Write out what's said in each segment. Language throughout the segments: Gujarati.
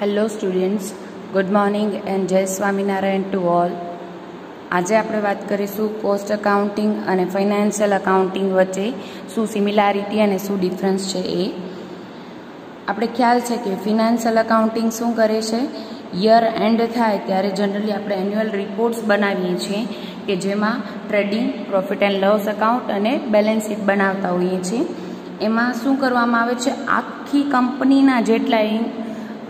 Hello students, good morning and જય સ્વામિનારાયણ ટુ ઓલ. આજે આપણે વાત કરીશું કોસ્ટ અકાઉન્ટિંગ અને ફાઇનાન્શિયલ અકાઉન્ટિંગ વચ્ચે શું સિમિલારિટી અને શું ડિફરન્સ છે. એ આપણે ખ્યાલ છે કે ફિનાન્શિયલ અકાઉન્ટિંગ શું કરે છે, યર એન્ડ થાય ત્યારે જનરલી આપણે એન્યુઅલ રિપોર્ટ્સ બનાવીએ છીએ કે જેમાં trading, profit and loss account અને બેલેન્સ શીટ બનાવતા હોઈએ છીએ. એમાં શું કરવામાં આવે છે, આખી કંપનીના જેટલા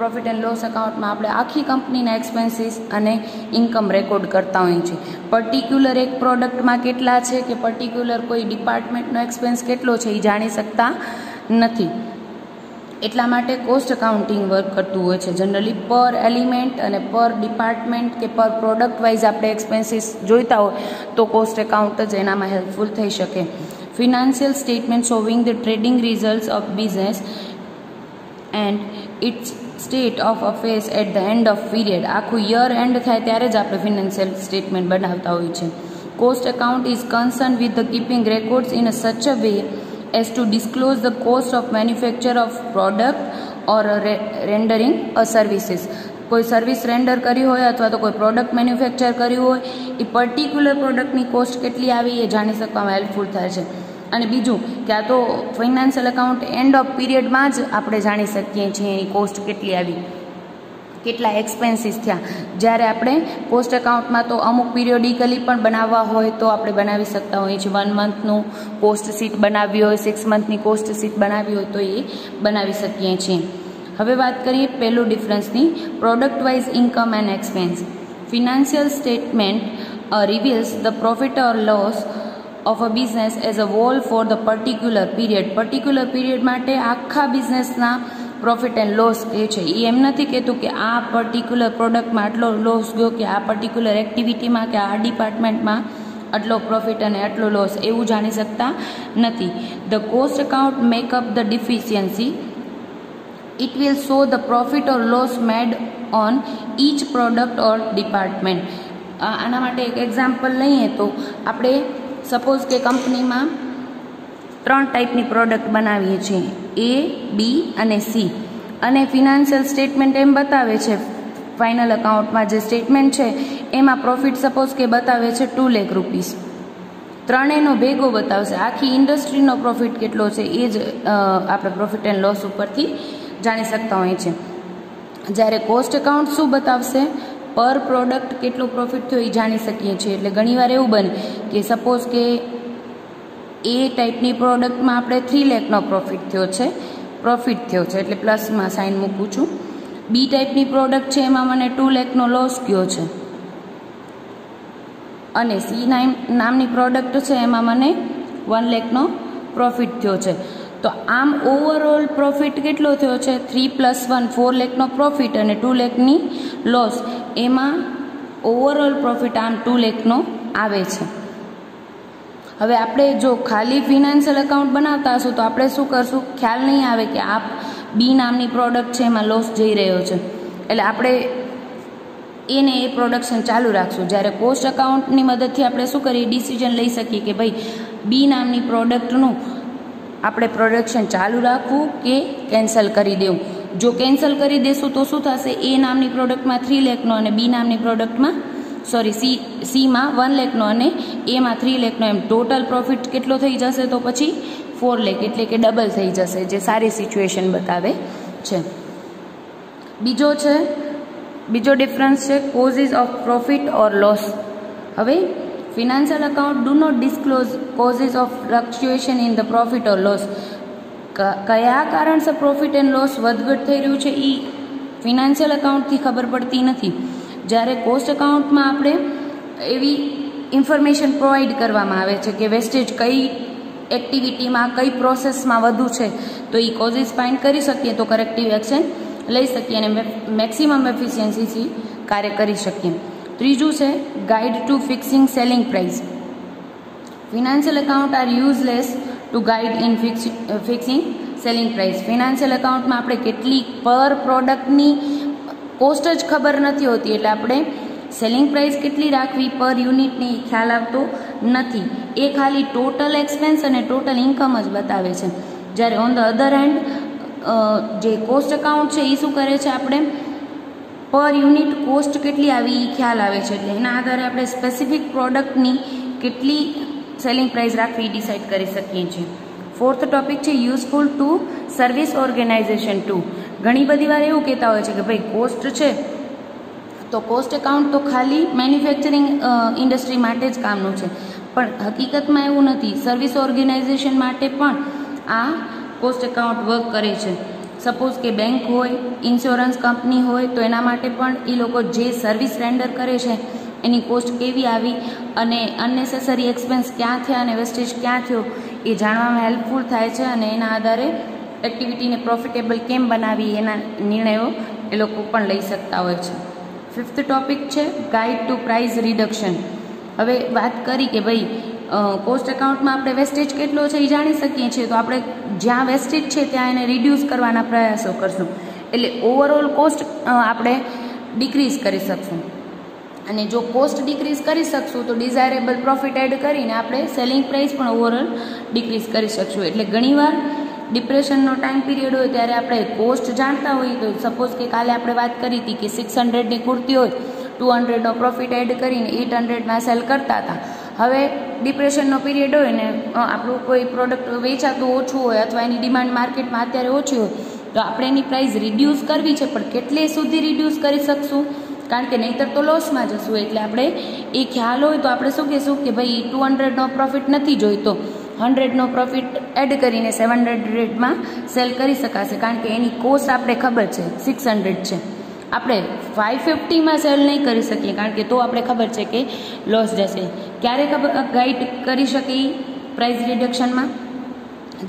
પ્રોફિટ એન્ડ લોસ એકાઉન્ટમાં આપણે આખી કંપનીના એક્સપેન્સીસ અને ઇન્કમ રેકોર્ડ કરતા હોઈએ છીએ. પર્ટિક્યુલર એક પ્રોડક્ટમાં કેટલા છે કે પર્ટિક્યુલર કોઈ ડિપાર્ટમેન્ટનો એક્સપેન્સ કેટલો છે એ જાણી શકતા નથી. એટલા માટે કોસ્ટ અકાઉન્ટિંગ વર્ક કરતું હોય છે. જનરલી પર એલિમેન્ટ અને પર ડિપાર્ટમેન્ટ કે પર પ્રોડક્ટ વાઇઝ આપણે એક્સપેન્સીસ જોઈતા હોય તો કોસ્ટ એકાઉન્ટ જ એનામાં હેલ્પફુલ થઈ શકે. Financial statement showing the trading results of business and its state of affairs at the end of period. આખું યર એન્ડ થાય ત્યારે જ આપણે ફિનાન્શિયલ સ્ટેટમેન્ટ બનાવતા હોઈએ છીએ. Cost account is concern with the keeping records in a such a way as to disclose the cost of manufacture of product or rendering a services. કોઈ સર્વિસ રેન્ડર કરી હોય અથવા તો કોઈ પ્રોડક્ટ મેન્યુફેક્ચર કર્યું હોય એ પર્ટિક્યુલર પ્રોડક્ટની કોસ્ટ કેટલી આવી એ જાણી શકવામાં હેલ્પફુલ થાય છે. અને બીજું કે આ તો ફાઇનાન્શિયલ એકાઉન્ટ એન્ડ ઓફ પીરિયડમાં જ આપણે જાણી શકીએ છીએ એ કોસ્ટ કેટલી આવી, કેટલા એક્સપેન્સીસ થયા. જ્યારે આપણે કોસ્ટ એકાઉન્ટમાં તો અમુક પીરિયોડિકલી પણ બનાવવા હોય તો આપણે બનાવી શકતા હોઈએ છીએ. 1 મંથનું કોસ્ટ શીટ બનાવવી હોય, 6 મંથની કોસ્ટ શીટ બનાવવી હોય તો એ બનાવી શકીએ છીએ. હવે વાત કરીએ પહેલું ડિફરન્સની, product wise income and expense. Financial statement reveals the profit or loss of a business as a whole for the particular period. Particular period માટે આખા બિઝનેસના પ્રોફિટ એન્ડ લોસ એ છે. એ એમ નથી કહેતું કે આ પર્ટિક્યુલર પ્રોડક્ટમાં આટલો લોસ ગયો કે આ પર્ટિક્યુલર એક્ટિવિટીમાં કે આ ડિપાર્ટમેન્ટમાં આટલો પ્રોફિટ અને આટલો લોસ, એવું જાણી શકતા નથી. The cost account make up the deficiency. It will show the profit or loss made on each product or department. આના માટે એક એક્ઝામ્પલ લઈએ તો આપણે સપોઝ કે કંપનીમાં 3 ટાઈપની પ્રોડક્ટ બનાવીએ છીએ, A, B અને C, અને ફિનાન્શિયલ સ્ટેટમેન્ટ એમ બતાવે છે, ફાઇનલ અકાઉન્ટમાં જે સ્ટેટમેન્ટ છે એમાં પ્રોફિટ સપોઝ કે બતાવે છે 2 લાખ રૂપીસ. ત્રણેયનો ભેગો બતાવશે, આખી ઇન્ડસ્ટ્રીનો પ્રોફિટ કેટલો છે એ જ આપણે પ્રોફિટ એન્ડ લોસ ઉપરથી જાણી શકતા હોઈએ છીએ. જ્યારે કોસ્ટ એકાઉન્ટ શું બતાવશે, પર પ્રોડક્ટ કેટલો પ્રોફિટ થયો એ જાણી શકીએ છીએ. એટલે ઘણીવાર એવું બને કે સપોઝ કે એ ટાઈપની પ્રોડક્ટમાં આપણે 3 લાખનો પ્રોફિટ થયો છે એટલે પ્લસમાં સાઇન મૂકું છું. બી ટાઈપની પ્રોડક્ટ છે એમાં મને 2 લાખનો લોસ ગયો છે, અને સી નામની પ્રોડક્ટ છે એમાં મને 1 લાખનો પ્રોફિટ થયો છે. તો આમ ઓવરઓલ પ્રોફિટ કેટલો થયો છે, 3 + 1 4 લાખનો પ્રોફિટ અને 2 લાખની લોસ. એમાં ઓવરઓલ પ્રોફિટ આમ 2 લાખનો આવે છે. હવે આપણે જો ખાલી ફિનાન્શિયલ એકાઉન્ટ બનાવતા હશું તો આપણે શું કરશું, ખ્યાલ નહીં આવે કે આ બી નામની પ્રોડક્ટ છે એમાં લોસ જઈ રહ્યો છે, એટલે આપણે એને એ પ્રોડક્શન ચાલુ રાખશું. જ્યારે કોસ્ટ એકાઉન્ટની મદદથી આપણે શું કરીએ, ડિસિઝન લઈ શકીએ કે ભાઈ બી નામની પ્રોડક્ટનું આપણે પ્રોડક્શન ચાલુ રાખવું કે કેન્સલ કરી દેવું. જો કેન્સલ કરી દેશું તો શું થશે, એ નામની પ્રોડક્ટમાં 3 લાખનો અને બી નામની પ્રોડક્ટમાં સીમાં 1 લાખનો અને એમાં 3 લાખનો, એમ ટોટલ પ્રોફિટ કેટલો થઈ જશે તો પછી 4 લાખ, એટલે કે ડબલ થઈ જશે, જે સારી સિચ્યુએશન બતાવે છે. બીજો ડિફરન્સ છે causes of profit or loss. હવે financial account do not disclose causes of fluctuation in the profit or loss. કયા કારણસર પ્રોફિટ એન્ડ લોસ વધઘટ થઈ રહ્યું છે એ ફિનાન્શિયલ અકાઉન્ટથી ખબર પડતી નથી. જ્યારે કોસ્ટ એકાઉન્ટમાં આપણે એવી ઇન્ફોર્મેશન પ્રોવાઈડ કરવામાં આવે છે કે વેસ્ટેજ કઈ એક્ટિવિટીમાં કઈ પ્રોસેસમાં વધુ છે, તો એ કોઝિસ ફાઇન્ડ કરી શકીએ તો કરેક્ટિવ એક્શન લઈ શકીએ અને મેક્સિમમ એફિશિયન્સીથી કાર્ય કરી શકીએ. ત્રીજું છે guide to fixing selling price. Financial account are useless to guide in fixing selling price. Financial એકાઉન્ટમાં આપણે કેટલી પર પ્રોડક્ટની કોસ્ટ જ ખબર નથી હોતી, એટલે આપણે સેલિંગ પ્રાઇસ કેટલી રાખવી પર યુનિટની ખ્યાલ આવતો નથી. એ ખાલી ટોટલ એક્સપેન્સ અને ટોટલ ઇન્કમ જ બતાવે છે. જ્યારે ઓન ધ અધર હેન્ડ જે કોસ્ટ એકાઉન્ટ છે એ શું કરે છે, આપણે પર યુનિટ કોસ્ટ કેટલી આવી એ ખ્યાલ આવે છે, એટલે એના આધારે આપણે સ્પેસિફિક પ્રોડક્ટની કેટલી સેલિંગ પ્રાઇસ રાખવી એ ડિસાઇડ કરી શકીએ છીએ. ફોર્થ ટોપિક છે useful to service organization to. ઘણી બધી વાર એવું કહેતા હોય છે કે ભાઈ કોસ્ટ છે તો કોસ્ટ એકાઉન્ટ તો ખાલી મેન્યુફેક્ચરિંગ ઇન્ડસ્ટ્રી માટે જ કામનું છે, પણ હકીકતમાં એવું નથી. સર્વિસ ઓર્ગેનાઇઝેશન માટે પણ આ કોસ્ટ એકાઉન્ટ વર્ક કરે છે. સપોઝ કે બેંક હોય, ઇન્સ્યોરન્સ કંપની હોય, તો એના માટે પણ એ લોકો જે સર્વિસ રેન્ડર કરે છે એની કોસ્ટ કેવી આવી અને અનનેસેસરી એક્સપેન્સ ક્યાં થયા અને વેસ્ટેજ ક્યાં થયો એ જાણવામાં હેલ્પફુલ થાય છે, અને એના આધારે એક્ટિવિટીને પ્રોફિટેબલ કેમ બનાવી એના નિર્ણયો એ લોકો પણ લઈ શકતા હોય છે. ફિફ્થ ટોપિક છે ગાઈડ ટુ પ્રાઇસ રિડક્શન. હવે વાત કરી કે ભાઈ કોસ્ટ એકાઉન્ટમાં આપણે વેસ્ટેજ કેટલો છે એ જાણી શકીએ છીએ, તો આપણે જ્યાં વેસ્ટેજ છે ત્યાં એને રિડ્યુસ કરવાના પ્રયાસો કરશું, એટલે ઓવરઓલ કોસ્ટ આપણે ડિક્રીઝ કરી શકશું. અને જો કોસ્ટ ડિક્રીઝ કરી શકશું તો ડિઝાયરેબલ પ્રોફિટ એડ કરીને આપણે સેલિંગ પ્રાઇસ પણ ઓવરઓલ ડિક્રીઝ કરી શકશું. એટલે ઘણીવાર ડિપ્રેશનનો ટાઈમ પીરિયડ હોય ત્યારે આપણે કોસ્ટ જાણતા હોઈએ, તો સપોઝ કે કાલે આપણે વાત કરી હતી કે 600ની કુર્તી હોય, 200નો પ્રોફિટ એડ કરીને 800માં સેલ કરતા હતા. હવે ડિપ્રેશનનો પીરિયડ હોય ને આપણું કોઈ પ્રોડક્ટ વેચાતું ઓછું હોય અથવા એની ડિમાન્ડ માર્કેટમાં અત્યારે ઓછી હોય, તો આપણે એની પ્રાઇસ રિડ્યુસ કરવી છે, પણ કેટલે સુધી રિડ્યુસ કરી શકશું, કારણ કે નહીંતર તો લોસમાં જશું. એટલે આપણે એ ખ્યાલ હોય તો આપણે શું કહેશું કે ભાઈ 200નો પ્રોફિટ નથી જોઈતો, 100નો પ્રોફિટ એડ કરીને 700માં સેલ કરી શકાશે, કારણ કે એની કોસ્ટ આપણે ખબર છે 600 છે. આપણે 550માં સેલ નહીં કરી શકીએ, કારણ કે તો આપણે ખબર છે કે લોસ જશે. ક્યારે ગાઈડ કરી શકીએ પ્રાઇસ રિડક્શનમાં?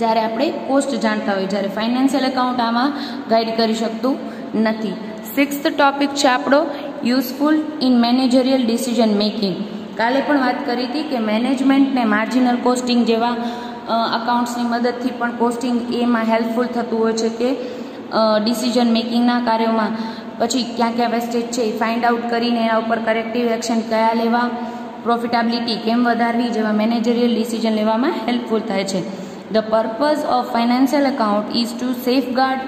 જ્યારે આપણે કોસ્ટ જાણતા હોય, જ્યારે ફાઇનાન્શિયલ એકાઉન્ટ આમાં ગાઈડ કરી શકતું નથી. સિક્સ્થ ટોપિક છે આપણો useful in managerial decision making. કાલે પણ વાત કરી હતી કે મેનેજમેન્ટને માર્જિનલ કોસ્ટિંગ જેવા અકાઉન્ટ્સની મદદથી પણ કોસ્ટિંગ એમાં હેલ્પફુલ થતું હોય છે કે ડિસિઝન મેકિંગના કાર્યોમાં. પછી ક્યાં ક્યાં વેસ્ટેજ છે એ ફાઇન્ડ આઉટ કરીને એના ઉપર કરેક્ટિવ એક્શન કયા લેવા, પ્રોફિટેબિલિટી કેમ વધારવી જેવા મેનેજરિયલ ડિસિઝન લેવામાં હેલ્પફુલ થાય છે. The purpose of financial account is to safeguard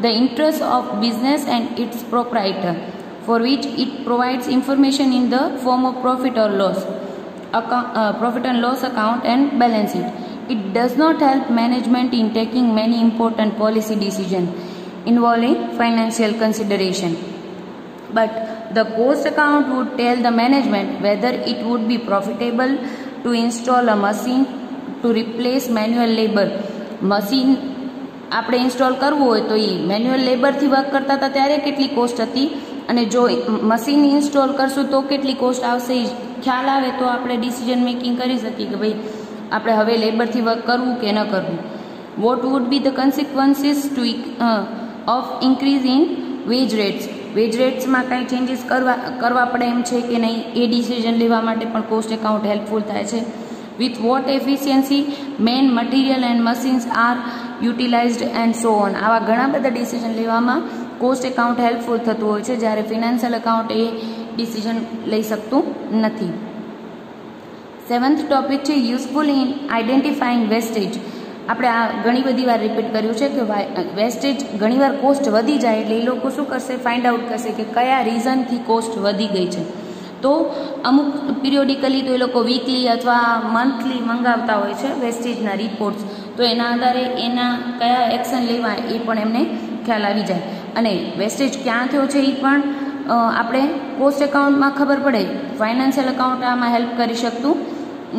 the interest of business and its proprietor, for which it provides information in the form of profit and loss account and balance sheet. It does not help management in taking many important policy decisions involving financial consideration, but the cost account would tell the management whether it would be profitable to install a machine to replace manual labor. Machine આપણે ઇન્સ્ટોલ કરવું હોય તો એ મેન્યુઅલ લેબરથી વર્ક કરતા હતા ત્યારે કેટલી કોસ્ટ હતી, અને જો મશીન ઇન્સ્ટોલ કરશું તો કેટલી કોસ્ટ આવશે એ ખ્યાલ આવે તો આપણે ડિસિઝન મેકિંગ કરી શકીએ કે ભાઈ આપણે હવે લેબરથી વર્ક કરવું કે ન કરવું. What would be the consequences to of increase in wage rates. Wage રેટ્સમાં કાંઈ ચેન્જીસ કરવા પડે એમ છે કે નહીં એ ડિસિઝન લેવા માટે પણ કોસ્ટ એકાઉન્ટ હેલ્પફુલ થાય છે. with what efficiency men, material and machines are utilized and so on. આવા ઘણા બધા ડિસિઝન લેવામાં કોસ્ટ એકાઉન્ટ હેલ્પફુલ થતું હોય છે, જ્યારે ફિનાન્શિયલ એકાઉન્ટ એ ડિસિઝન લઈ શકતું નથી. સેવન્થ ટોપિક છે યુઝફુલ ઇન આઈડેન્ટિફાઈંગ વેસ્ટેજ. આપણે આ ઘણી બધી વાર રિપીટ કર્યું છે કે વેસ્ટેજ ઘણીવાર કોસ્ટ વધી જાય એટલે એ લોકો શું કરશે, ફાઇન્ડ આઉટ કરશે કે કયા રીઝનથી કોસ્ટ વધી ગઈ છે. તો અમુક પિરિયોડિકલી તો એ લોકો વીકલી અથવા મંથલી મંગાવતા હોય છે વેસ્ટેજના રિપોર્ટ્સ, તો એના આધારે એના કયા એક્શન લેવા એ પણ એમને ખ્યાલ આવી જાય, અને વેસ્ટેજ ક્યાં થયો છે એ પણ આપણે કોસ્ટ એકાઉન્ટમાં ખબર પડે. ફાઇનાન્શિયલ એકાઉન્ટ આમાં હેલ્પ કરી શકતું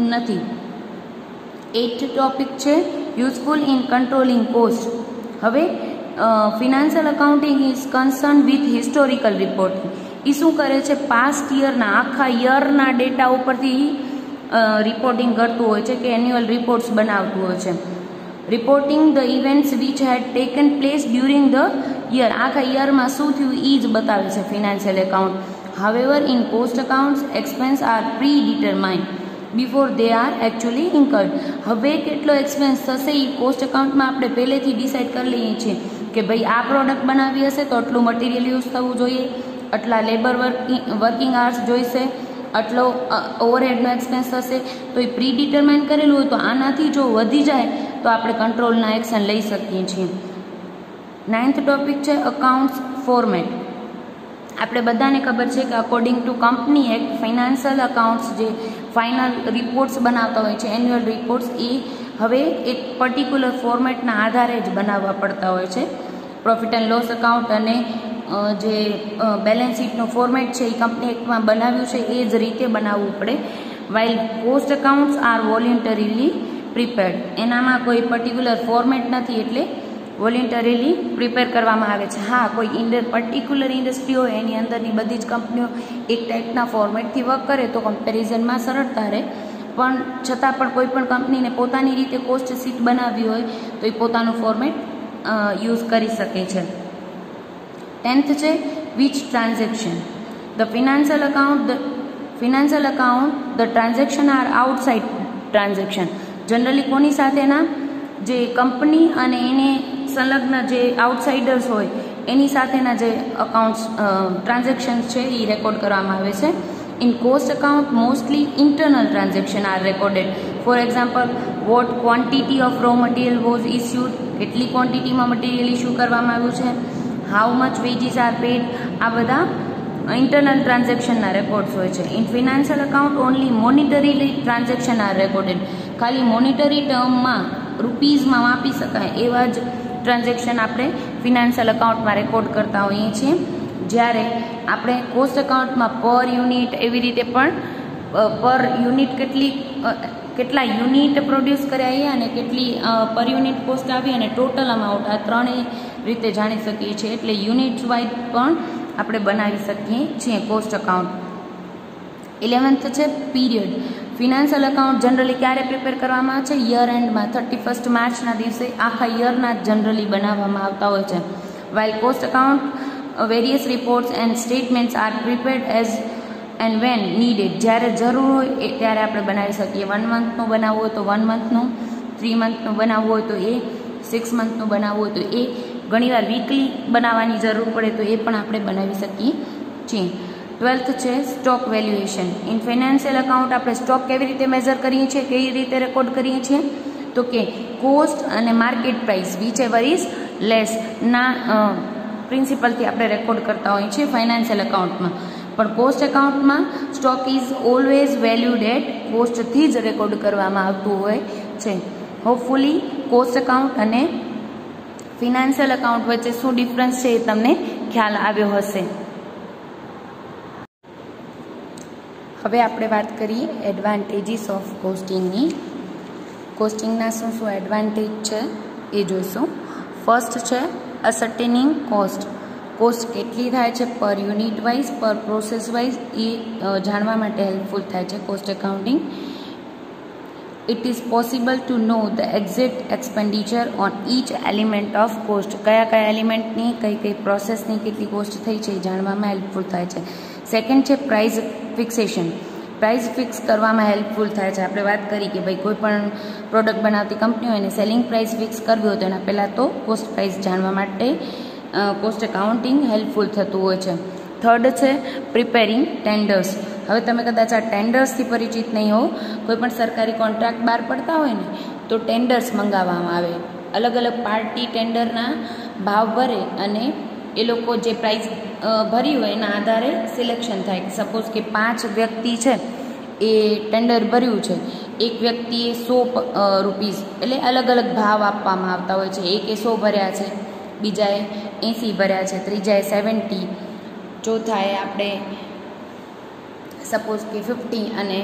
નથી. એઇથ ટોપિક છે યુઝફુલ ઇન કંટ્રોલિંગ કોસ્ટ. હવે financial accounting is concern with historical reporting. એ શું કરે છે, પાસ્ટ યરના આખા યરના ડેટા ઉપરથી રિપોર્ટિંગ કરતું હોય છે કે એન્યુઅલ રિપોર્ટ્સ બનાવતું હોય છે. Reporting the events which had taken place during the year. આખા યરમાં શું થયું એ જ બતાવે છે financial account. However in cost accounts expense are predetermined before they are actually incurred. હવે કેટલો એક્સપેન્સ થશે એ કોસ્ટ એકાઉન્ટમાં આપણે પહેલેથી ડિસાઇડ કરી લઈએ છીએ કે ભાઈ આ પ્રોડક્ટ બનાવી હશે તો આટલું મટીરિયલ યુઝ થવું જોઈએ, આટલા લેબર વર્કિંગ આર્સ જોઈશે, આટલો ઓવરહેડનો એક્સપેન્સ થશે. તો એ પ્રી ડિટરમાઇન કરેલું હોય તો આનાથી જો વધી જાય તો આપણે કંટ્રોલના એક્શન લઈ શકીએ છીએ. નાઇન્થ ટોપિક છે અકાઉન્ટ્સ ફોર્મેટ. આપણે બધાને ખબર છે કે according to company act financial accounts જે ફાઇનલ રિપોર્ટ્સ બનાવતા હોય છે, એન્યુઅલ રિપોર્ટ્સ, એ હવે એક પર્ટિક્યુલર ફોર્મેટના આધારે જ બનાવવા પડતા હોય છે. પ્રોફિટ એન્ડ લોસ અકાઉન્ટ અને જે બેલેન્સ શીટનો ફોર્મેટ છે એ કંપની એક્ટમાં બનાવ્યું છે એ જ રીતે બનાવવું પડે. While cost accounts are voluntarily prepared, એનામાં કોઈ પર્ટિક્યુલર ફોર્મેટ નથી એટલે વોલ્યુન્ટરીલી પ્રિપેર કરવામાં આવે છે. હા, કોઈ પર્ટિક્યુલર ઇન્ડસ્ટ્રી હોય એની અંદરની બધી જ કંપનીઓ એક ટાઈપના ફોર્મેટથી વર્ક કરે તો કમ્પેરિઝનમાં સરળતા રહે, પણ છતાં પણ કોઈ પણ કંપનીને પોતાની રીતે કોસ્ટ શીટ બનાવવી હોય તો એ પોતાનું ફોર્મેટ યુઝ કરી શકે છે. 10th છે which transaction the financial account the transaction are outside transaction. Generally કોની સાથેના, જે કંપની અને એને સંલગ્ન જે આઉટસાઇડર્સ હોય એની સાથેના જે અકાઉન્ટ્સ ટ્રાન્ઝેક્શન્સ છે એ રેકોર્ડ કરવામાં આવે છે. In cost account mostly internal transaction are recorded. For example, what quantity of raw material was issued, કેટલી ક્વોન્ટિટીમાં મટીરિયલ ઇસ્યુ કરવામાં આવ્યું છે, how much wages are paid, આ બધા ઇન્ટરનલ ટ્રાન્ઝેક્શનના રેકોર્ડ્સ હોય છે. In financial account only monetary transaction are recorded. ખાલી મોનિટરી ટર્મમાં રૂપીઝમાં માપી શકાય એવા જ ટ્રાન્ઝેક્શન આપણે ફિનાન્શિયલ અકાઉન્ટમાં રેકોર્ડ કરતા હોઈએ છીએ. જ્યારે આપણે કોસ્ટ અકાઉન્ટમાં પર યુનિટ એવી રીતે પણ પર યુનિટ કેટલા યુનિટ પ્રોડ્યુસ કર્યા અને કેટલી પર યુનિટ કોસ્ટ આવી અને ટોટલ અમાઉન્ટ, આ ત્રણેય રીતે જાણી શકીએ છીએ. એટલે યુનિટ્સ વાઇઝ પણ આપણે બનાવી શકીએ છીએ કોસ્ટ અકાઉન્ટ. 11th છે પીરિયડ. ફિનાન્શિયલ અકાઉન્ટ જનરલી ક્યારે પ્રિપેર કરવામાં આવે છે? યર એન્ડમાં 31st માર્ચના દિવસે આખા યરના જનરલી બનાવવામાં આવતા હોય છે. While cost account various reports and statements are prepared as and when needed. જ્યારે જરૂર હોય એ ત્યારે આપણે બનાવી શકીએ. 1 મંથનું બનાવવું હોય તો 1 મંથનું, 3 મંથનું બનાવવું હોય તો એ, 6 મંથનું બનાવવું હોય તો એ, ઘણીવાર વીકલી બનાવવાની જરૂર પડે તો એ પણ આપણે બનાવી શકીએ છીએ. 12th છે stock valuation. In financial account આપણે સ્ટોક કેવી રીતે મેઝર કરીએ છીએ, કેવી રીતે રેકોર્ડ કરીએ છીએ? તો કે કોસ્ટ અને market price whichever is less ના પ્રિન્સિપલથી આપણે રેકોર્ડ કરતા હોઈએ છીએ ફાઇનાન્શિયલ અકાઉન્ટમાં. પણ કોસ્ટ અકાઉન્ટમાં stock is always valued at કોસ્ટથી જ રેકોર્ડ કરવામાં આવતું હોય છે. હોપફુલી કોસ્ટ અકાઉન્ટ અને ફિનાન્શિયલ અકાઉન્ટ વચ્ચે શું ડિફરન્સ છે એ તમને ખ્યાલ આવ્યો હશે. હવે આપણે વાત કરીએ એડવાન્ટેજીસ ઓફ કોસ્ટિંગની. કોસ્ટિંગના શું શું એડવાન્ટેજ છે એ જોઈશું. ફર્સ્ટ છે અસર્ટેનિંગ કોસ્ટ. કોસ્ટ કેટલી થાય છે per unit wise, per process wise, એ જાણવા માટે હેલ્પફુલ થાય છે cost accounting. It is possible to know the exact expenditure on each element of cost. કયા કયા એલિમેન્ટની કઈ પ્રોસેસની કેટલી કોસ્ટ થઈ છે એ જાણવામાં હેલ્પફુલ થાય છે. સેકન્ડ છે પ્રાઇસ ફિક્સેશન. પ્રાઇસ ફિક્સ કરવામાં હેલ્પફુલ થાય છે. આપણે વાત કરી કે ભાઈ કોઈ પણ પ્રોડક્ટ બનાવતી કંપની હોય એને સેલિંગ પ્રાઇસ ફિક્સ કરવી હોય તો એના પહેલાં તો કોસ્ટ પ્રાઇસ જાણવા માટે કોસ્ટ એકાઉન્ટિંગ હેલ્પફુલ થતું હોય છે. થર્ડ છે પ્રિપેરિંગ ટેન્ડર્સ. હવે તમે કદાચ આ ટેન્ડર્સથી પરિચિત નહીં હો, કોઈ પણ સરકારી કોન્ટ્રાક્ટ બહાર પડતા હોય ને તો ટેન્ડર્સ મંગાવવામાં આવે. અલગ અલગ પાર્ટી ટેન્ડરના ભાવ ભરે અને એ લોકો જે પ્રાઇસ ભરી હોય એના આધારે સિલેક્શન થાય. સપોઝ કે 5 વ્યક્તિ છે એ ટેન્ડર ભર્યું છે, એક વ્યક્તિએ 100 રૂપીસ એટલે અલગ અલગ ભાવ આપવામાં આવતા હોય છે. એકે 100 ભર્યા છે, બીજાએ 80 ભર્યા છે, ત્રીજાએ 70, ચોથાએ આપણે સપોઝ કે 50 અને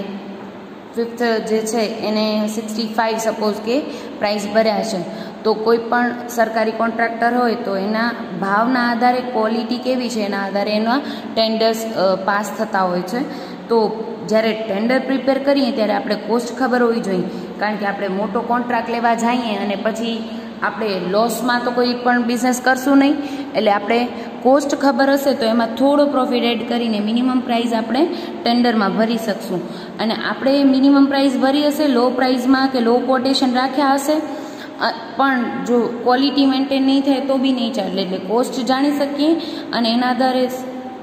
ફિફ્થ જે છે એને 65 સપોઝ કે પ્રાઇસ ભર્યા છે. તો કોઈ પણ સરકારી કોન્ટ્રાક્ટર હોય તો એના ભાવના આધારે ક્વોલિટી કેવી છે એના આધારે એના ટેન્ડર્સ પાસ થતા હોય છે. તો જ્યારે ટેન્ડર પ્રિપેર કરીએ ત્યારે આપણે કોસ્ટ ખબર હોવી જોઈએ, કારણ કે આપણે મોટો કોન્ટ્રાક્ટ લેવા જઈએ અને પછી આપણે લોસમાં તો કોઈ પણ બિઝનેસ કરશું નહીં. એટલે આપણે કોસ્ટ ખબર હશે તો એમાં થોડો પ્રોફિટ એડ કરીને મિનિમમ પ્રાઇસ આપણે ટેન્ડરમાં ભરી શકશું. અને આપણે મિનિમમ પ્રાઇસ ભરી હશે, લો પ્રાઇસમાં કે લો કોટેશન રાખ્યા હશે, પણ જો ક્વોલિટી મેન્ટેન નહીં થાય તો બી નહીં ચાલે. એટલે કોસ્ટ જાણી શકીએ અને એના આધારે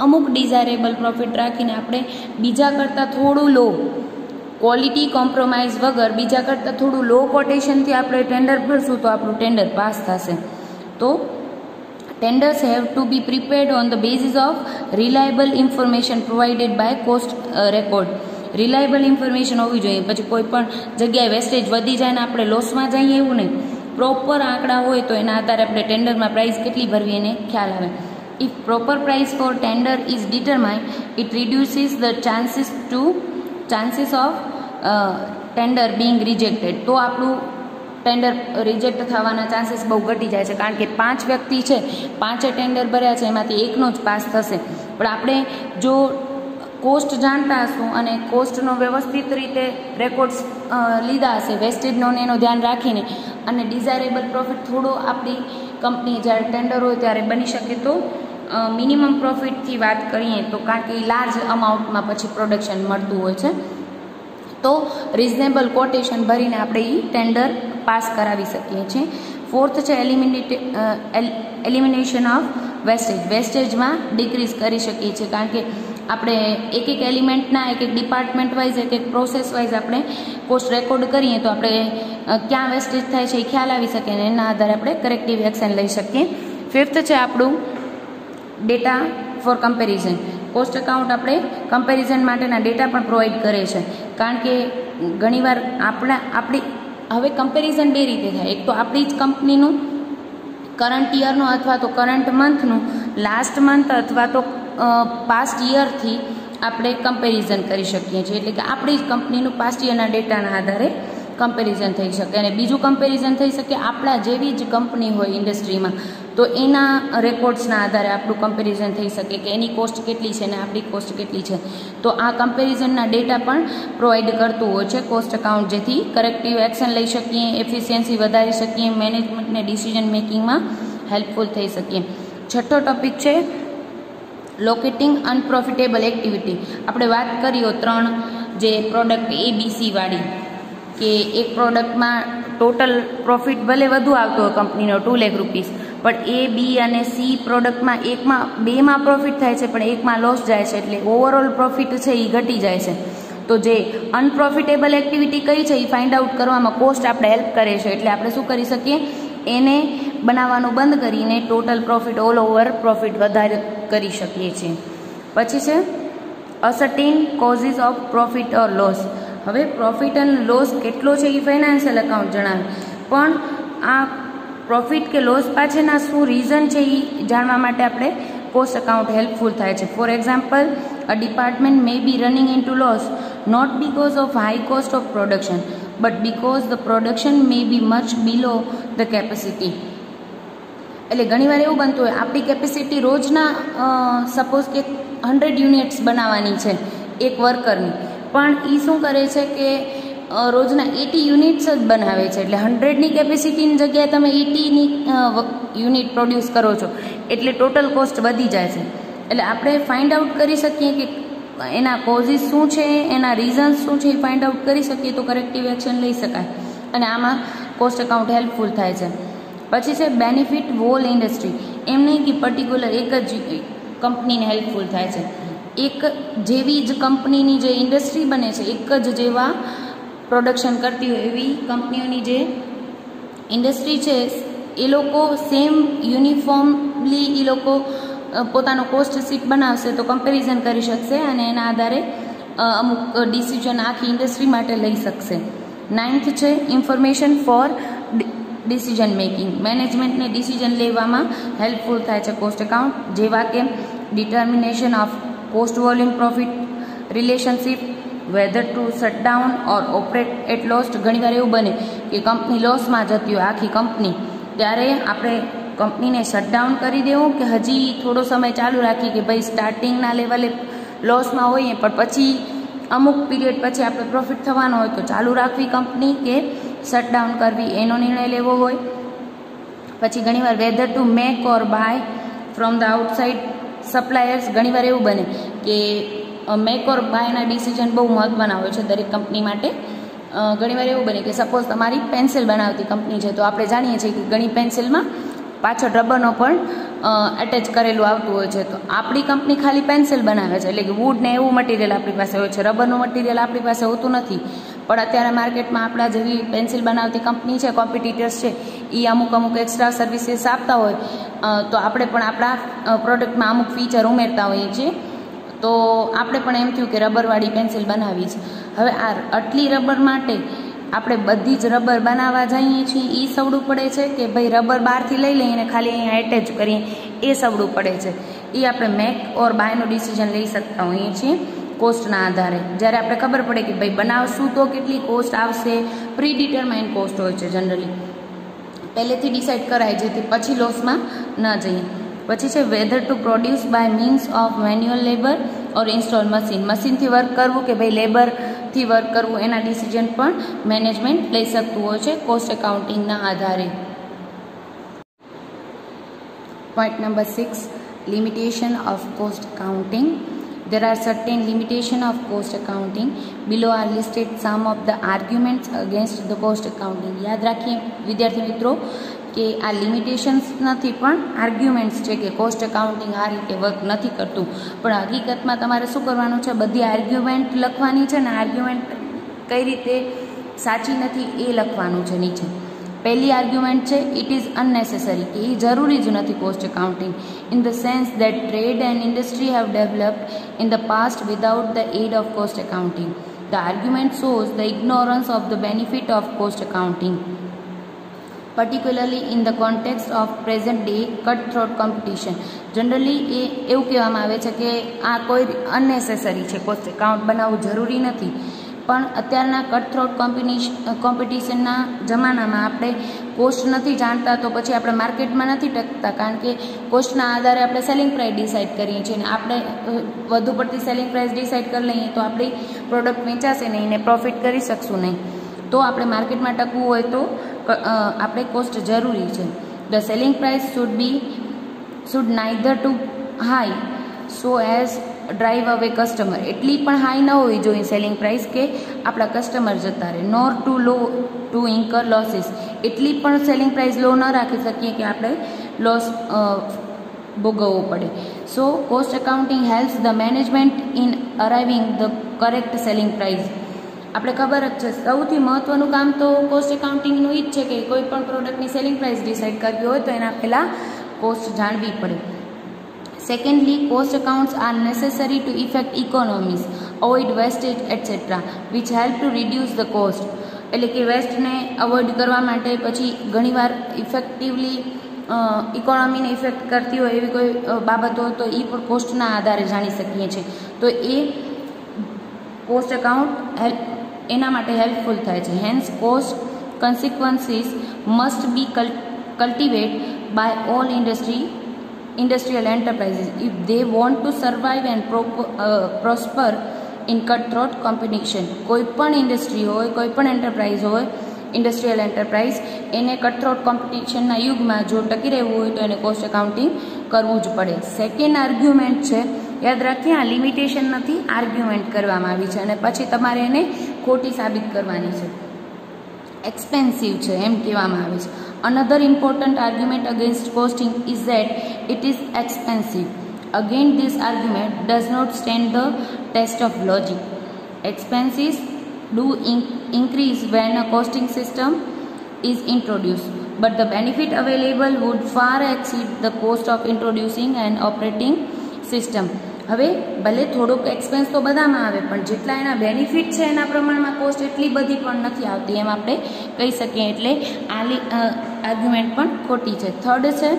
અમુક ડિઝાયરેબલ પ્રોફિટ રાખીને આપણે બીજા કરતાં થોડું લો ક્વોલિટી કોમ્પ્રોમાઇઝ વગર બીજા કરતાં થોડું લો કોટેશનથી આપણે ટેન્ડર ભરશું તો આપણું ટેન્ડર પાસ થશે. તો tenders have to be prepared on the basis of reliable information provided by cost record. Reliable information હોવી જોઈએ. પછી કોઈ પણ જગ્યાએ વેસ્ટેજ વધી જાય ને આપણે લોસમાં જઈએ એવું નહીં. પ્રોપર આંકડા હોય તો એના આધારે આપણે ટેન્ડરમાં પ્રાઇસ કેટલી ભરવી એને ખ્યાલ આવે. If proper price for tender is determined it reduces the chances of tender being rejected. તો આપણું ટેન્ડર રિજેક્ટ થવાના ચાન્સીસ બહુ ઘટી જાય છે, કારણ કે 5 વ્યક્તિ છે, 5 ટેન્ડર ભર્યા છે, એમાંથી એકનો જ પાસ થશે. પણ આપણે જો કોસ્ટ જાણતા હશું અને કોસ્ટનો વ્યવસ્થિત રીતે રેકોર્ડ્સ લીધા હશે, વેસ્ટેજનો એનો ધ્યાન રાખીને, અને ડિઝાયરેબલ પ્રોફિટ થોડો આપણી કંપની જ્યારે ટેન્ડર હોય ત્યારે બની શકે, તો મિનિમમ પ્રોફિટથી વાત કરીએ તો, કારણ કે લાર્જ અમાઉન્ટમાં પછી પ્રોડક્શન મળતું હોય છે, તો રિઝનેબલ કોટેશન ભરીને આપણે એ ટેન્ડર પાસ કરાવી શકીએ છીએ. 4th છે એલિમિનેશન ઓફ વેસ્ટેજ. વેસ્ટેજમાં ડિક્રીઝ કરી શકીએ છીએ, કારણ કે આપણે એક એલિમેન્ટના એક ડિપાર્ટમેન્ટ વાઇઝ એક પ્રોસેસ વાઇઝ આપણે કોસ્ટ રેકોર્ડ કરીએ તો આપણે ક્યાં વેસ્ટેજ થાય છે એ ખ્યાલ આવી શકે અને એના આધારે આપણે કરેક્ટિવ એક્શન લઈ શકીએ. 5th છે આપણું data for comparison. Cost account આપણે કમ્પેરિઝન માટેના ડેટા પણ પ્રોવાઈડ કરે છે, કારણ કે ઘણીવાર આપણી હવે કમ્પેરિઝન 2 રીતે થાય. એક તો આપણી જ કંપનીનું કરંટ યરનું અથવા તો કરંટ મંથનું લાસ્ટ મંથ અથવા તો પાસ્ટ યરથી આપણે કમ્પેરિઝન કરી શકીએ છીએ. એટલે કે આપણી જ કંપનીનું પાસ્ટ યરના ડેટાના આધારે કમ્પેરિઝન થઈ શકે. અને બીજું કમ્પેરિઝન થઈ શકે આપણા જેવી જ કંપની હોય ઇન્ડસ્ટ્રીમાં, તો એના રેકોર્ડ્સના આધારે આપણું કમ્પેરિઝન થઈ શકે કે એની કોસ્ટ કેટલી છે અને આપણી કોસ્ટ કેટલી છે. તો આ કમ્પેરિઝનના ડેટા પણ પ્રોવાઈડ કરતું હોય છે કોસ્ટ એકાઉન્ટ, જેથી કરેક્ટિવ એક્શન લઈ શકીએ, એફિશિયન્સી વધારી શકીએ, મેનેજમેન્ટને ડિસિઝન મેકિંગમાં હેલ્પફુલ થઈ શકીએ. 6થો ટોપિક છે લોકેટિંગ અનપ્રોફિટેબલ એક્ટિવિટી. આપણે વાત કરીએ 3 જે પ્રોડક્ટ ABC વાળી, કે એક પ્રોડક્ટમાં ટોટલ પ્રોફિટ ભલે વધુ આવતો હોય કંપનીનો 2 લાખ રૂપીસ, પણ A, B અને C પ્રોડક્ટમાં બેમાં પ્રોફિટ થાય છે પણ એકમાં લોસ જાય છે, એટલે ઓવરઓલ પ્રોફિટ છે એ ઘટી જાય છે. તો જે અનપ્રોફિટેબલ એક્ટિવિટી કઈ છે એ ફાઇન્ડ આઉટ કરવામાં કોસ્ટ આપણે હેલ્પ કરે છે. એટલે આપણે શું કરી શકીએ, એને બનાવવાનું બંધ કરીને total profit all over profit વધારે કરી શકીએ છીએ. પછી છે ascertain causes of profit or loss. હવે પ્રોફિટ અને લોસ કેટલો છે એ ફાઇનાન્શિયલ એકાઉન્ટ જણાવે, પણ આ પ્રોફિટ કે લોસ પાછળના શું રીઝન છે એ જાણવા માટે આપણે કોસ્ટ એકાઉન્ટ હેલ્પફુલ થાય છે. For example, a department may be running into loss not because of high cost of production but because the production may be much below the capacity. એટલે ઘણીવાર એવું બનતું હોય આપણી કેપેસિટી રોજના સપોઝ કે 100 યુનિટ્સ બનાવવાની છે એક વર્કરની, પણ એ શું કરે છે કે રોજના 80 યુનિટ્સ જ બનાવે છે. એટલે 100ની કેપેસિટીની જગ્યાએ તમે 80ની યુનિટ પ્રોડ્યુસ કરો છો, એટલે ટોટલ કોસ્ટ વધી જાય છે. એટલે આપણે ફાઇન્ડ આઉટ કરી શકીએ કે એના કોઝિસ શું છે, એના રીઝન્સ શું છે, એ ફાઇન્ડ આઉટ કરી શકીએ તો કરેક્ટિવ એક્શન લઈ શકાય, અને આમાં કોસ્ટ એકાઉન્ટ હેલ્પફુલ થાય છે. પછી છે બેનિફિટ હોલ ઇન્ડસ્ટ્રી. એમ નહીં કે પર્ટિક્યુલર એક જ કંપનીને હેલ્પફુલ થાય છે, એક જેવી જ કંપનીની જે ઇન્ડસ્ટ્રી બને છે, એક જ જેવા પ્રોડક્શન કરતી હોય એવી કંપનીઓની જે ઇન્ડસ્ટ્રી છે, એ લોકો સેમ યુનિફોર્મલી એ લોકો પોતાનો કોસ્ટ શીટ બનાવશે તો કમ્પેરિઝન કરી શકશે અને એના આધારે અમુક ડિસિઝન આખી ઇન્ડસ્ટ્રી માટે લઈ શકશે. 9th છે ઇન્ફોર્મેશન ફોર ડિસિઝન મેકિંગ. મેનેજમેન્ટને ડિસિઝન લેવામાં હેલ્પફુલ થાય છે કોસ્ટ એકાઉન્ટ, જેવા કે determination of cost volume profit relationship, whether to shutdown or operate at lost. ઘણીવાર એવું બને કે કંપની લોસમાં જતી હોય આખી કંપની, ત્યારે આપણે કંપનીને શટડાઉન કરી દેવું કે હજી થોડો સમય ચાલુ રાખીએ કે ભાઈ સ્ટાર્ટિંગના લેવલે લોસમાં હોઈએ પણ પછી અમુક પીરિયડ પછી આપણે પ્રોફિટ થવાનો હોય તો ચાલુ રાખવી કંપની કે શટડાઉન કરવી, એનો નિર્ણય લેવો હોય. પછી ઘણીવાર whether to make or buy from the outside suppliers. ઘણીવાર એવું બને કે મેક ઓર બાયના ડિસિઝન બહુ મહત્ત્વના હોય છે દરેક કંપની માટે. ઘણીવાર એવું બને કે સપોઝ તમારી પેન્સિલ બનાવતી કંપની છે, તો આપણે જાણીએ છીએ કે ઘણી પેન્સિલમાં પાછળ રબરનો પણ એટેચ કરેલું આવતું હોય છે. તો આપણી કંપની ખાલી પેન્સિલ બનાવે છે, એટલે કે વુડ ને એવું મટીરિયલ આપણી પાસે હોય છે, રબરનું મટીરિયલ આપણી પાસે હોતું નથી. પણ અત્યારે માર્કેટમાં આપણા જેવી પેન્સિલ બનાવતી કંપની છે, કોમ્પિટિટર્સ છે, એ અમુક એક્સ્ટ્રા સર્વિસીસ આપતા હોય તો આપણે પણ આપણા પ્રોડક્ટમાં અમુક ફીચર ઉમેરતા હોઈએ છીએ. તો આપણે પણ એમ થયું કે રબરવાળી પેન્સિલ બનાવી છે. હવે આટલી રબર માટે આપણે બધી જ રબર બનાવવા જઈએ છીએ એ સવડું પડે છે કે ભાઈ રબર બહારથી લઈ લઈને ખાલી અહીંયા એટેચ કરીએ એ સવડું પડે છે. એ આપણે મેક ઓર બાયનો ડિસિઝન લઈ શકતા હોઈએ છીએ કોસ્ટના આધારે. જ્યારે આપણે ખબર પડે કે ભાઈ બનાવશું તો કેટલી કોસ્ટ આવશે, પ્રી ડિટરમાઇન કોસ્ટ હોય છે જનરલી, પહેલેથી ડિસાઇડ કરાય જેથી પછી લોસમાં ન જઈએ. પછી છે whether to produce by means of manual labour or install machine. મશીનથી વર્ક કરવું કે ભાઈ લેબરથી વર્ક કરવું એના ડિસિઝન પણ મેનેજમેન્ટ લઈ શકતું હોય છે કોસ્ટ એકાઉન્ટિંગના આધારે. Point number 6, limitation of cost accounting. There are certain limitation of cost accounting. Below are listed some of the arguments against the cost accounting. યાદ રાખીએ વિદ્યાર્થી મિત્રો કે આ લિમિટેશન્સ નથી પણ આર્ગ્યુમેન્ટ્સ છે કે કોસ્ટ એકાઉન્ટિંગ આ રીતે વર્ક નથી કરતું. પણ હકીકતમાં તમારે શું કરવાનું છે, બધી આર્ગ્યુમેન્ટ લખવાની છે ને આર્ગ્યુમેન્ટ કઈ રીતે સાચી નથી એ લખવાનું છે નીચે. પહેલી આર્ગ્યુમેન્ટ છે ઇટ ઇઝ અનનેસેસરી, કે એ જરૂરી જ નથી cost accounting in the sense that trade and industry have developed in the past without the aid of cost accounting. The argument shows the ignorance of the benefit of cost accounting, particularly in the context of present day cutthroat competition. Generally એ એવું કહેવામાં આવે છે કે આ કોઈ અનનેસેસરી છે, કોસ્ટ એકાઉન્ટ બનાવવું જરૂરી નથી. પણ અત્યારના કટથ્રોટ કોમ્પિટિશનના જમાનામાં આપણે કોસ્ટ નથી જાણતા તો પછી આપણે માર્કેટમાં નથી ટકતા, કારણ કે કોસ્ટના આધારે આપણે સેલિંગ પ્રાઇસ ડિસાઇડ કરીએ છીએ. અને આપણે વધુ પડતી સેલિંગ પ્રાઇસ ડિસાઇડ કરી લઈએ તો આપણી પ્રોડક્ટ વેચાશે નહીં ને પ્રોફિટ કરી શકશું નહીં. તો આપણે માર્કેટમાં ટકવું હોય તો આપણે કોસ્ટ જરૂરી છે. The selling price should neither two high so as drive અવે કસ્ટમર. એટલી પણ હાઈ ન હોવી જોઈએ સેલિંગ પ્રાઇસ કે આપણા કસ્ટમર જતા રહે. નોર ટુ લો ટુ ઇન્કર લોસીસ. એટલી પણ સેલિંગ પ્રાઇસ લો ન રાખી શકીએ કે આપણે લોસ ભોગવવો પડે. So cost accounting helps the management in arriving the correct selling price. આપણે ખબર જ છે સૌથી મહત્ત્વનું કામ તો કોસ્ટ એકાઉન્ટિંગનું એ જ છે કે કોઈ પણ પ્રોડક્ટની સેલિંગ પ્રાઇસ ડિસાઇડ કરવી હોય તો એના પહેલાં કોસ્ટ જાણવી પડે. Secondly, cost accounts are necessary to effect economies, avoid wastage, etc., which help to reduce the cost. એટલે કે વેસ્ટને અવોઇડ કરવા માટે પછી ઘણીવાર ઇફેક્ટિવલી ઇકોનોમીને ઇફેક્ટ કરતી હોય એવી કોઈ બાબતો તો એ પણ કોસ્ટના આધારે જાણી શકીએ છીએ. તો એ કોસ્ટ એકાઉન્ટ એના માટે હેલ્પફુલ થાય છે. Hence cost consequences must be cultivate by all industrial enterprises if they want to survive and prosper in cutthroat competition. કોઈ પણ ઇન્ડસ્ટ્રી હોય, કોઈ પણ એન્ટરપ્રાઇઝ હોય, ઇન્ડસ્ટ્રીયલ એન્ટરપ્રાઇઝ, એને કટથ્રોટ કોમ્પિટિશનના યુગમાં જો ટકી રહેવું હોય તો એને કોસ્ટ એકાઉન્ટિંગ કરવું જ પડે. સેકન્ડ આર્ગ્યુમેન્ટ છે, યાદ રાખીએ આ લિમિટેશન નથી, આર્ગ્યુમેન્ટ કરવામાં આવી છે અને પછી તમારે એને ખોટી સાબિત કરવાની છે. એક્સપેન્સિવ છે એમ કહેવામાં આવે છે. Another important argument against costing is that it is expensive. Again, this argument does not stand the test of logic. Expenses do increase when a costing system is introduced, but the benefit available would far exceed the cost of introducing an operating system. હવે ભલે થોડોક એક્સપેન્સ તો બધામાં આવે પણ જેટલા એના બેનિફિટ છે એના પ્રમાણમાં કોસ્ટ એટલી બધી પણ નથી આવતી એમ આપણે કહી શકીએ. એટલે આ આર્ગ્યુમેન્ટ પણ ખોટી છે. થર્ડ છે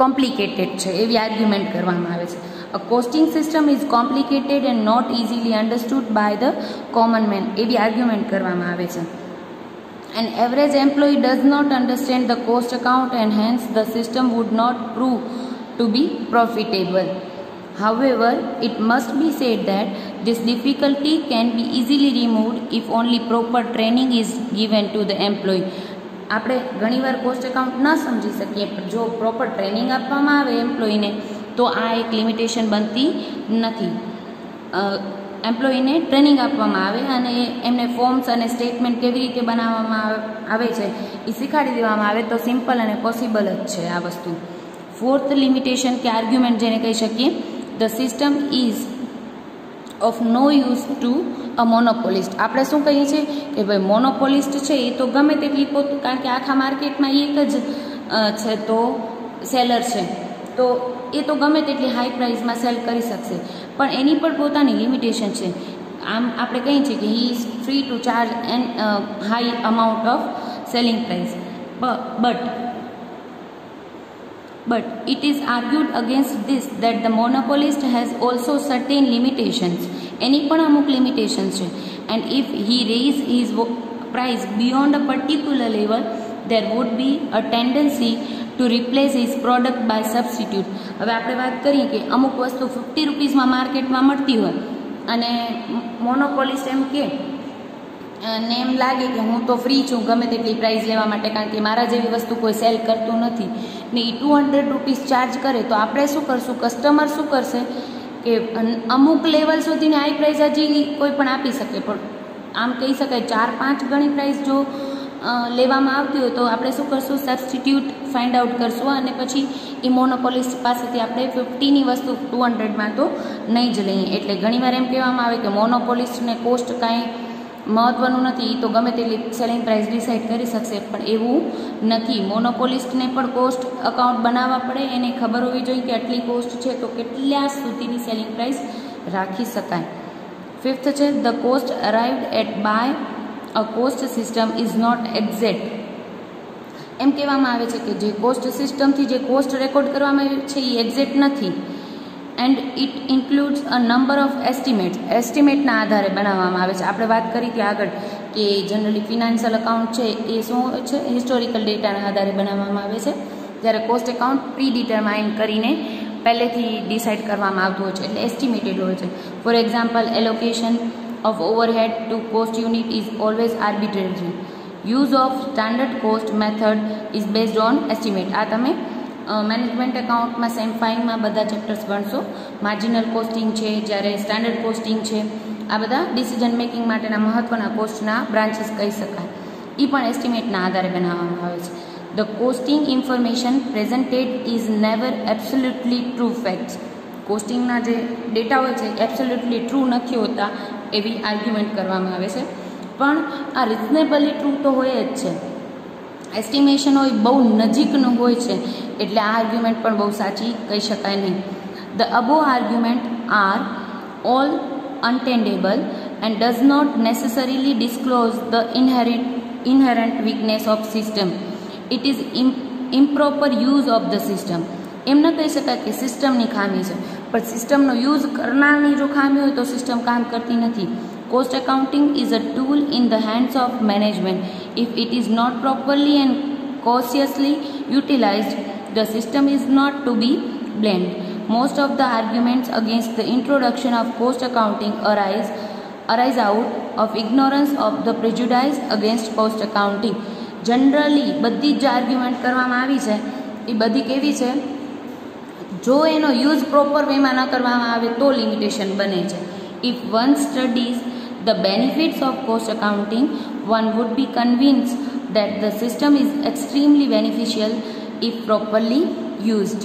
કોમ્પ્લિકેટેડ છે એવી આર્ગ્યુમેન્ટ કરવામાં આવે છે. A costing system is complicated and not easily understood by the common man એવી આર્ગ્યુમેન્ટ કરવામાં આવે છે. An average employee does not understand the cost account and hence the system would not prove to be profitable. However, it must be said that this difficulty can be easily removed if only proper training is given to the employee. આપણે ઘણીવાર કોસ્ટ એકાઉન્ટ ન સમજી શકીએ પણ જો પ્રોપર ટ્રેનિંગ આપવામાં આવે એમ્પ્લોયીને તો આ એક લિમિટેશન બનતી નથી. એમ્પ્લોયીને ટ્રેનિંગ આપવામાં આવે અને એમને ફોર્મ્સ અને સ્ટેટમેન્ટ કેવી રીતે બનાવવામાં આવે છે એ શીખવાડી દેવામાં આવે તો સિમ્પલ અને પોસિબલ જ છે આ વસ્તુ. ફોર્થ લિમિટેશન કે આર્ગ્યુમેન્ટ જેને કહી શકીએ, the system is of no use to a monopolist. આપણે શું કહીએ છીએ કે ભાઈ મોનોપોલિસ્ટ છે એ તો ગમે તેટલી કારણ કે આખા માર્કેટમાં એક જ છે તો સેલર છે, તો એ તો ગમે તેટલી હાઈ પ્રાઇસમાં સેલ કરી શકશે, પણ એની પણ પોતાની લિમિટેશન છે. આમ આપણે કહીએ છીએ કે he is free to charge an high amount of selling price, but it is argued against this that the monopolist has also certain limitations. એની પણ અમુક લિમિટેશન છે, and if he raise his price beyond a particular level there would be a tendency to replace his product by substitute. હવે આપણે વાત કરીએ કે અમુક વસ્તુ 50 રૂપીસમાં માર્કેટમાં મળતી હોય અને મોનોપોલિસ્ટ એમ કે ને એમ લાગે કે હું તો ફ્રી છું ગમે તેટલી પ્રાઇસ લેવા માટે, કારણ કે મારા જેવી વસ્તુ કોઈ સેલ કરતું નથી ને એ 200 રૂપીસ ચાર્જ કરે, તો આપણે શું કરશું, કસ્ટમર શું કરશે કે અમુક લેવલ સુધીની હાઈ પ્રાઇસ હજી કોઈ પણ આપી શકે, પણ આમ કહી શકાય 4-5 ગણી પ્રાઇસ જો લેવામાં આવતી હોય તો આપણે શું કરશું, સબસ્ટિટ્યૂટ ફાઇન્ડ આઉટ કરશું અને પછી એ મોનોપોલિસ્ટ પાસેથી આપણે 50ની વસ્તુ 200માં તો નહીં જ લઈએ. એટલે ઘણીવાર એમ કહેવામાં આવે કે મોનોપોલિસ્ટને કોસ્ટ કાંઈ મહત્ત્વનું નથી, એ તો ગમે તેટલી સેલિંગ પ્રાઇસ ડિસાઇડ કરી શકશે, પણ એવું નથી. મોનોપોલિસ્ટને પણ કોસ્ટ અકાઉન્ટ બનાવવા પડે, એને ખબર હોવી જોઈએ કે આટલી કોસ્ટ છે તો કેટલા સુધીની સેલિંગ પ્રાઇસ રાખી શકાય. 5th છે the cost arrived at by a cost system is not exact. એમ કહેવામાં આવે છે કે જે કોસ્ટ સિસ્ટમથી જે કોસ્ટ રેકોર્ડ કરવામાં આવે છે એ એક્ઝેક્ટ નથી. And it includes a number of એસ્ટિમેટના આધારે બનાવવામાં આવે છે. આપણે વાત કરી હતી આગળ કે જનરલી ફિનાન્શિયલ એકાઉન્ટ છે એ શું છે, હિસ્ટોરિકલ ડેટાના આધારે બનાવવામાં આવે છે, જ્યારે કોસ્ટ એકાઉન્ટ પ્રી ડિટરમાઇન કરીને પહેલેથી ડિસાઇડ કરવામાં આવતું હોય છે, એટલે એસ્ટિમેટેડ હોય છે. For example, allocation of overhead to cost unit is always arbitrary. Use of standard cost method is based on estimate. આ તમે મેનેજમેન્ટ એકાઉન્ટમાં સેમ 5માં બધા ચેપ્ટર્સ ભણશો. માર્જિનલ કોસ્ટિંગ છે, જ્યારે સ્ટાન્ડર્ડ કોસ્ટિંગ છે, આ બધા ડિસિઝન મેકિંગ માટેના મહત્ત્વના કોસ્ટના બ્રાન્ચીસ કહી શકાય. એ પણ એસ્ટિમેટના આધારે બનાવવામાં આવે છે. The costing information presented is never absolutely true facts. કોસ્ટિંગના જે ડેટા હોય છે એબ્સોલ્યુટલી ટ્રુ નથી હોતા એવી આર્ગ્યુમેન્ટ કરવામાં આવે છે, પણ આ રિઝનેબલી ટ્રુ તો હોય જ છે. એસ્ટિમેશન હોય બહુ નજીકનું હોય છે, એટલે આ આર્ગ્યુમેન્ટ પણ બહુ સાચી કહી શકાય નહીં. The above argument are all untenable and does not necessarily disclose the inherent weakness of system. It is improper use of the system. એમ ન કહી શકાય કે સિસ્ટમની ખામી છે, પણ સિસ્ટમનો યુઝ કરનારની જો ખામી હોય તો સિસ્ટમ કામ કરતી નથી. Cost accounting is a tool in the hands of management. If it is not properly and cautiously utilized, the system is not to be blamed. Most of the arguments against the introduction of cost accounting arise out of ignorance of the prejudice against cost accounting. Generally બધી જ આર્ગ્યુમેન્ટ કરવામાં આવી છે એ બધી કેવી છે, જો એનો યુઝ પ્રોપર વેમાં ન કરવામાં આવે તો લિમિટેશન બને છે. If one studies the benefits of cost accounting, one would be convinced that the system is extremely beneficial if properly used.